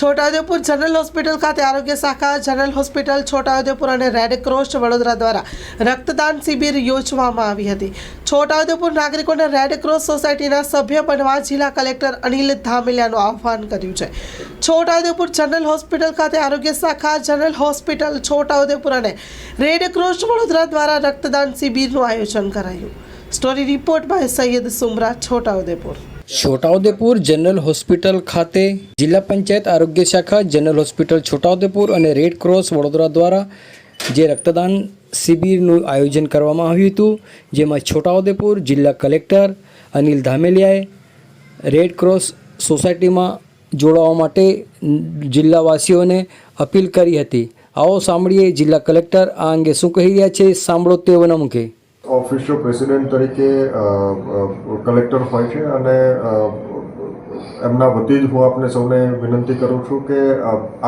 Chhota Udepur general hospital ખાતે આરોગ્ય શાખા, જનરલ હોસ્પિટલ છોટાઉદેપુર અને રેડ ક્રોસ વડોદરા દ્વારા રક્તદાન શિબિર યોજવામાં આવી હતી. છોટાઉદેપુર નાગરિકોને રેડ ક્રોસ સોસાયટીના સભ્ય બનવા જિલ્લા કલેક્ટર અનિલ ધામેલિયાનું આહ્વાન કર્યું છે. છોટાઉદેપુર જનરલ હોસ્પિટલ ખાતે આરોગ્ય શાખા, જનરલ હોસ્પિટલ છોટાઉદેપુર અને રેડ ક્રોસ વડોદરા દ્વારા રક્તદાન શિબિરનું આયોજન કરાયું. Story report by Saiyad Sumra, Chhotaudepur. Chhotaudepur general hospital ખાતે જિલ્લા પંચાયત આરોગ્ય શાખા, જનરલ હોસ્પિટલ છોટાઉદેપુર અને રેડ ક્રોસ વડોદરા દ્વારા જે રક્તદાન શિબિરનું આયોજન કરવામાં આવ્યું હતું, જેમાં છોટાઉદેપુર જિલ્લા કલેક્ટર અનિલ ધામેલિયાએ રેડ ક્રોસ સોસાયટીમાં જોડાવા માટે જિલ્લાવાસીઓને અપીલ કરી હતી. આવો સાંભળીએ જિલ્લા કલેક્ટર આ અંગે શું કહી રહ્યા છે. સાંભળો તેઓના મુખે. ઓફિશિયલ પ્રેસિડેન્ટ તરીકે કલેક્ટર હોય છે અને એમના વતી જ હું આપને સૌને વિનંતી કરું છું કે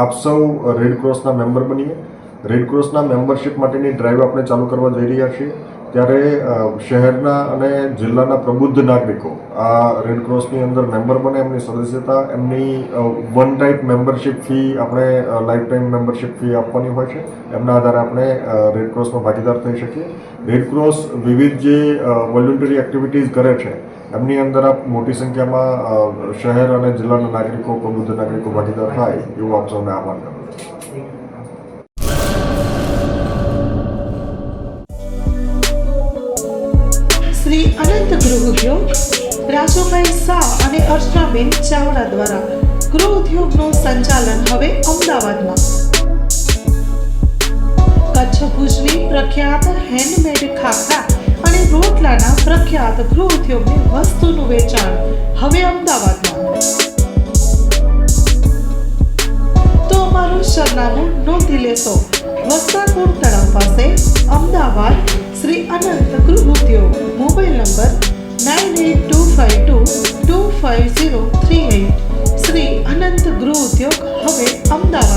આપ સૌ રેડ ક્રોસના મેમ્બર બનીએ. રેડ ક્રોસના મેમ્બરશિપ માટેની ડ્રાઈવ આપણે ચાલુ કરવા જઈ રહ્યા છીએ. ત્યારે શહેરના અને જિલ્લાના પ્રબુદ્ધ નાગરિકો આ રેડ ક્રોસની અંદર મેમ્બર બને, એમની સદસ્યતા, એમની વન ટાઈપ મેમ્બરશિપ ફી આપણે લાઈફ ટાઈમ મેમ્બરશિપ ફી આપવાની હોય છે. એમના આધારે આપણે રેડ ક્રોસમાં ભાગીદાર થઈ શકીએ. રેડ ક્રોસ વિવિધ જે વોલ્યુન્ટરી એક્ટિવિટીઝ કરે છે એમની અંદર આપ મોટી સંખ્યામાં શહેર અને જિલ્લાના નાગરિકો, પ્રબુદ્ધ નાગરિકો ભાગીદાર થાય એવું આપ સૌને આહ્વાન કરું છું. શ્રી અનંત ગૃહ ઉદ્યોગ રાજુભાઈ શાહ અને અર્ચનાબેન ચાવડા દ્વારા ગૃહ ઉદ્યોગનું સંચાલન હવે અમદાવાદમાં. કચ્છ ભુજની પ્રખ્યાત હેન્ડમેડ ખાખરા અને રોટલાના પ્રખ્યાત ગૃહ ઉદ્યોગની વસ્તુનું વેચાણ હવે અમદાવાદમાં. તો અમારું સરનામું નોંધી લેશો. વસ્ત્રાપુર તળાવ પાસે, અમદાવાદ. શ્રી અનંત ગૃહ ઉદ્યોગ. Mobile number 9825225038. શ્રી અનંત ગૃહ ઉદ્યોગ હવે અમદાવાદ.